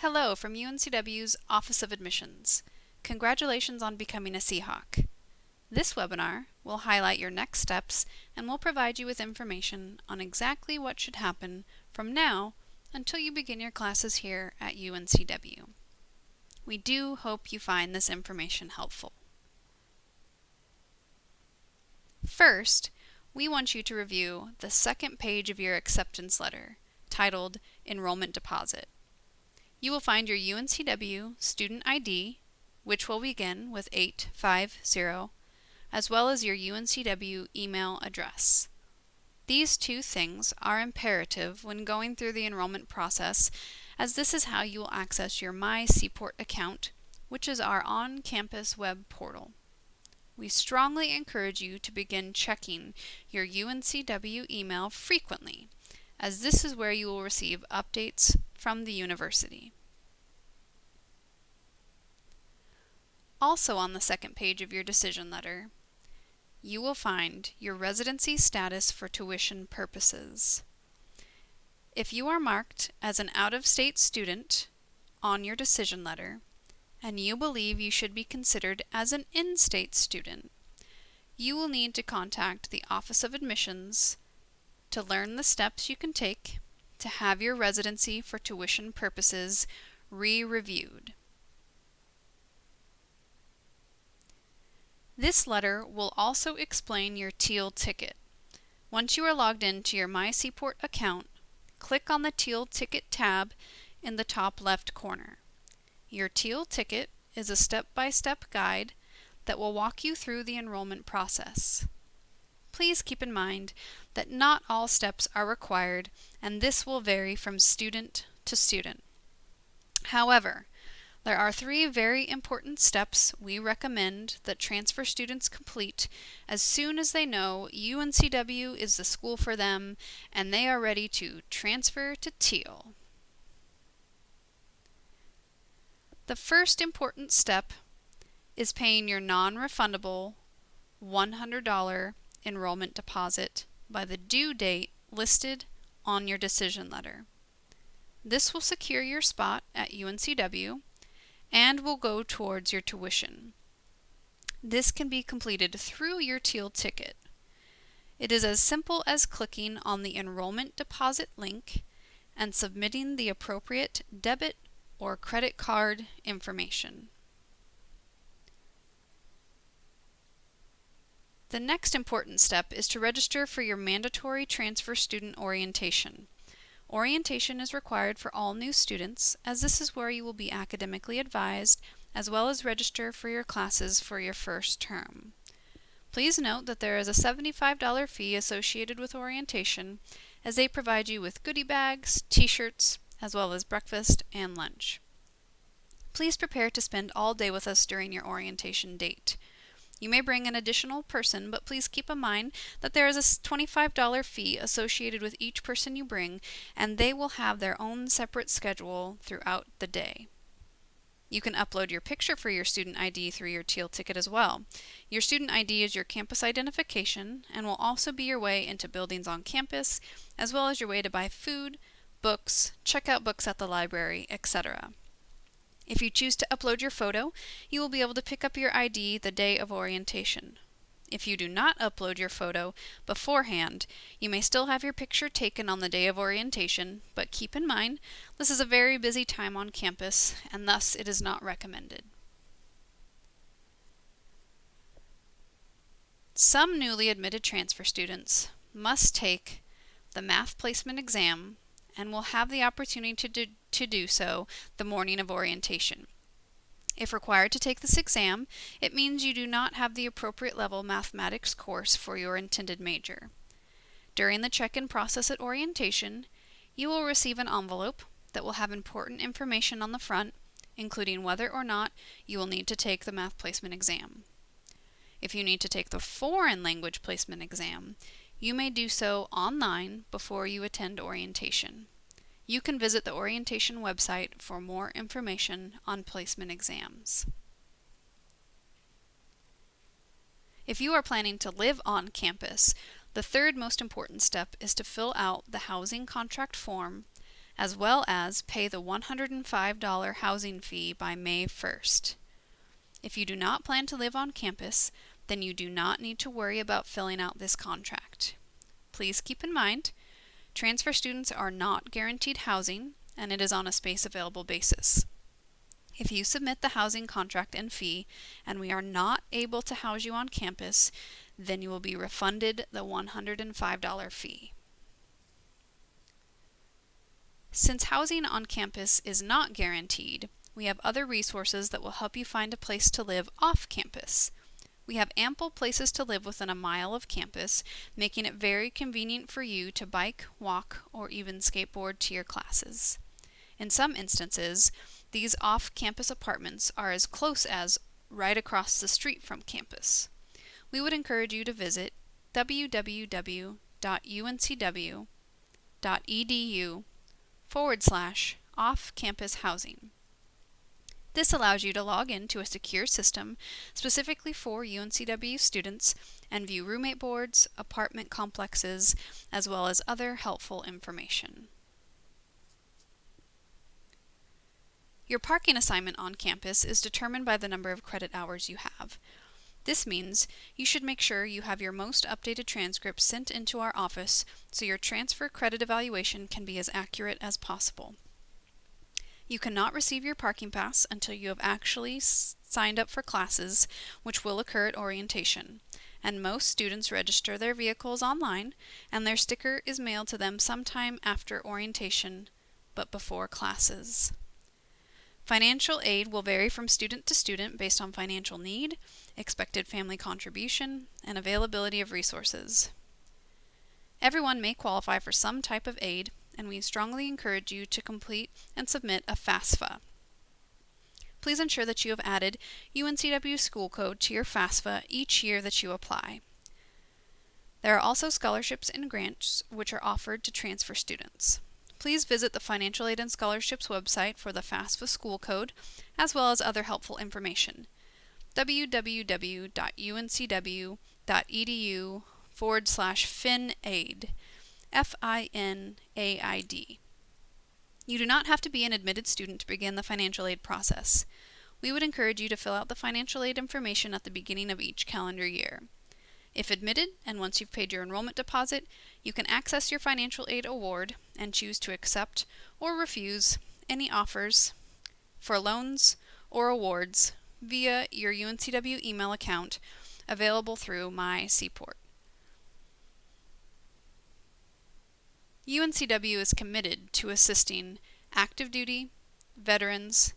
Hello from UNCW's Office of Admissions. Congratulations on becoming a Seahawk. This webinar will highlight your next steps and will provide you with information on exactly what should happen from now until you begin your classes here at UNCW. We do hope you find this information helpful. First, we want you to review the second page of your acceptance letter, titled Enrollment Deposit. You will find your UNCW student ID, which will begin with 850, as well as your UNCW email address. These two things are imperative when going through the enrollment process, as this is how you will access your My Seaport account, which is our on-campus web portal. We strongly encourage you to begin checking your UNCW email frequently, as this is where you will receive updates from the university. Also on the second page of your decision letter, you will find your residency status for tuition purposes. If you are marked as an out-of-state student on your decision letter, and you believe you should be considered as an in-state student, you will need to contact the Office of Admissions to learn the steps you can take to have your residency for tuition purposes re-reviewed. This letter will also explain your Teal Ticket. Once you are logged into your My Seaport account, click on the Teal Ticket tab in the top left corner. Your Teal Ticket is a step-by-step guide that will walk you through the enrollment process. Please keep in mind that not all steps are required, and this will vary from student to student. However, there are 3 very important steps we recommend that transfer students complete as soon as they know UNCW is the school for them and they are ready to transfer to Teal. The first important step is paying your non-refundable $100 enrollment deposit by the due date listed on your decision letter. This will secure your spot at UNCW and will go towards your tuition. This can be completed through your Teal Ticket. It is as simple as clicking on the enrollment deposit link and submitting the appropriate debit or credit card information. The next important step is to register for your mandatory transfer student orientation. Orientation is required for all new students, as this is where you will be academically advised, as well as register for your classes for your first term. Please note that there is a $75 fee associated with orientation, as they provide you with goodie bags, t-shirts, as well as breakfast and lunch. Please prepare to spend all day with us during your orientation date. You may bring an additional person, but please keep in mind that there is a $25 fee associated with each person you bring, and they will have their own separate schedule throughout the day. You can upload your picture for your student ID through your Teal Ticket as well. Your student ID is your campus identification and will also be your way into buildings on campus, as well as your way to buy food, books, check out books at the library, etc. If you choose to upload your photo, you will be able to pick up your ID the day of orientation. If you do not upload your photo beforehand, you may still have your picture taken on the day of orientation, but keep in mind, this is a very busy time on campus, and thus it is not recommended. Some newly admitted transfer students must take the math placement exam and will have the opportunity to do so the morning of orientation. If required to take this exam, it means you do not have the appropriate level mathematics course for your intended major. During the check-in process at orientation, you will receive an envelope that will have important information on the front, including whether or not you will need to take the math placement exam. If you need to take the foreign language placement exam, you may do so online before you attend orientation. You can visit the orientation website for more information on placement exams. If you are planning to live on campus, the third most important step is to fill out the housing contract form as well as pay the $105 housing fee by May 1st. If you do not plan to live on campus, then you do not need to worry about filling out this contract. Please keep in mind, transfer students are not guaranteed housing, and it is on a space available basis. If you submit the housing contract and fee, and we are not able to house you on campus, then you will be refunded the $105 fee. Since housing on campus is not guaranteed, we have other resources that will help you find a place to live off campus. We have ample places to live within a mile of campus, making it very convenient for you to bike, walk, or even skateboard to your classes. In some instances, these off-campus apartments are as close as right across the street from campus. We would encourage you to visit www.uncw.edu/off-campus housing. This allows you to log in to a secure system specifically for UNCW students and view roommate boards, apartment complexes, as well as other helpful information. Your parking assignment on campus is determined by the number of credit hours you have. This means you should make sure you have your most updated transcripts sent into our office so your transfer credit evaluation can be as accurate as possible. You cannot receive your parking pass until you have actually signed up for classes, which will occur at orientation, and most students register their vehicles online, and their sticker is mailed to them sometime after orientation, but before classes. Financial aid will vary from student to student based on financial need, expected family contribution, and availability of resources. Everyone may qualify for some type of aid, and we strongly encourage you to complete and submit a FAFSA. Please ensure that you have added UNCW school code to your FAFSA each year that you apply. There are also scholarships and grants which are offered to transfer students. Please visit the Financial Aid and Scholarships website for the FAFSA school code, as well as other helpful information. www.uncw.edu/FINAID, FINAID. You do not have to be an admitted student to begin the financial aid process. We would encourage you to fill out the financial aid information at the beginning of each calendar year. If admitted, and once you've paid your enrollment deposit, you can access your financial aid award and choose to accept or refuse any offers for loans or awards via your UNCW email account available through My Seaport. UNCW is committed to assisting active duty, veterans,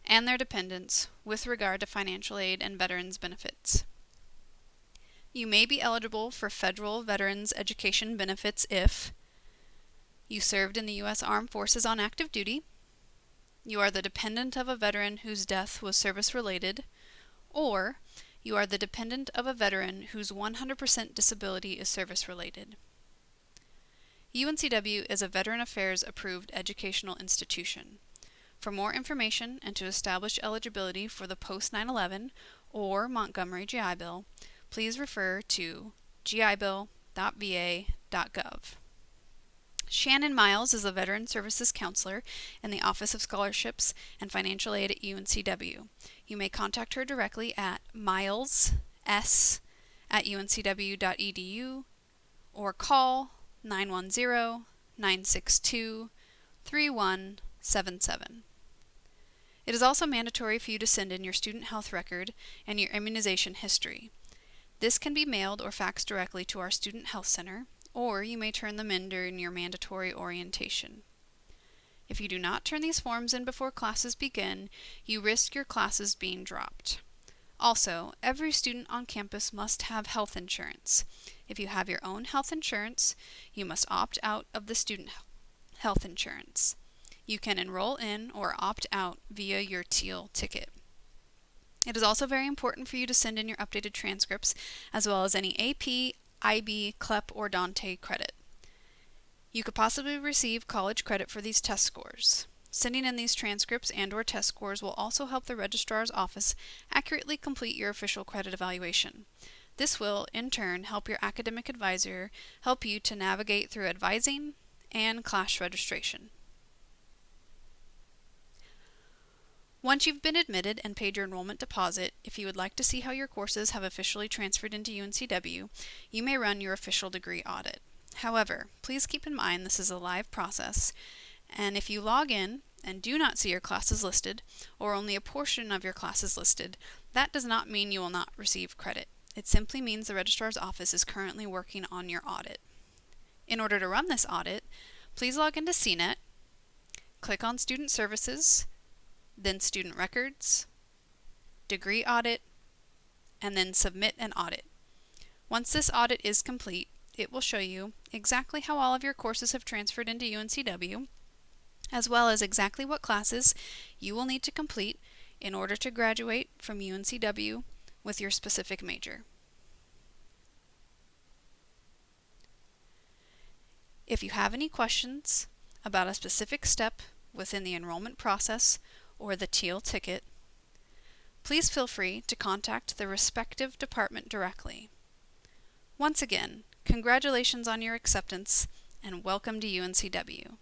and their dependents with regard to financial aid and veterans benefits. You may be eligible for federal veterans education benefits if you served in the U.S. Armed Forces on active duty, you are the dependent of a veteran whose death was service-related, or you are the dependent of a veteran whose 100% disability is service-related. UNCW is a Veteran Affairs approved educational institution. For more information and to establish eligibility for the post-9/11 or Montgomery GI Bill, please refer to gibill.va.gov. Shannon Miles is a Veteran Services Counselor in the Office of Scholarships and Financial Aid at UNCW. You may contact her directly at miles@uncw.edu or call 910-962-3177. It is also mandatory for you to send in your student health record and your immunization history. This can be mailed or faxed directly to our Student Health Center, or you may turn them in during your mandatory orientation. If you do not turn these forms in before classes begin, you risk your classes being dropped. Also, every student on campus must have health insurance. If you have your own health insurance, you must opt out of the student health insurance. You can enroll in or opt out via your Teal Ticket. It is also very important for you to send in your updated transcripts, as well as any AP, IB, CLEP, or Dante credit. You could possibly receive college credit for these test scores. Sending in these transcripts and/or test scores will also help the registrar's office accurately complete your official credit evaluation. This will, in turn, help your academic advisor help you to navigate through advising and class registration. Once you've been admitted and paid your enrollment deposit, if you would like to see how your courses have officially transferred into UNCW, you may run your official degree audit. However, please keep in mind this is a live process, and if you log in and do not see your classes listed, or only a portion of your classes listed, that does not mean you will not receive credit. It simply means the registrar's office is currently working on your audit. In order to run this audit, please log into CNET, click on Student Services, then Student Records, Degree Audit, and then Submit an Audit. Once this audit is complete, it will show you exactly how all of your courses have transferred into UNCW, as well as exactly what classes you will need to complete in order to graduate from UNCW with your specific major. If you have any questions about a specific step within the enrollment process or the Teal Ticket, please feel free to contact the respective department directly. Once again, congratulations on your acceptance and welcome to UNCW.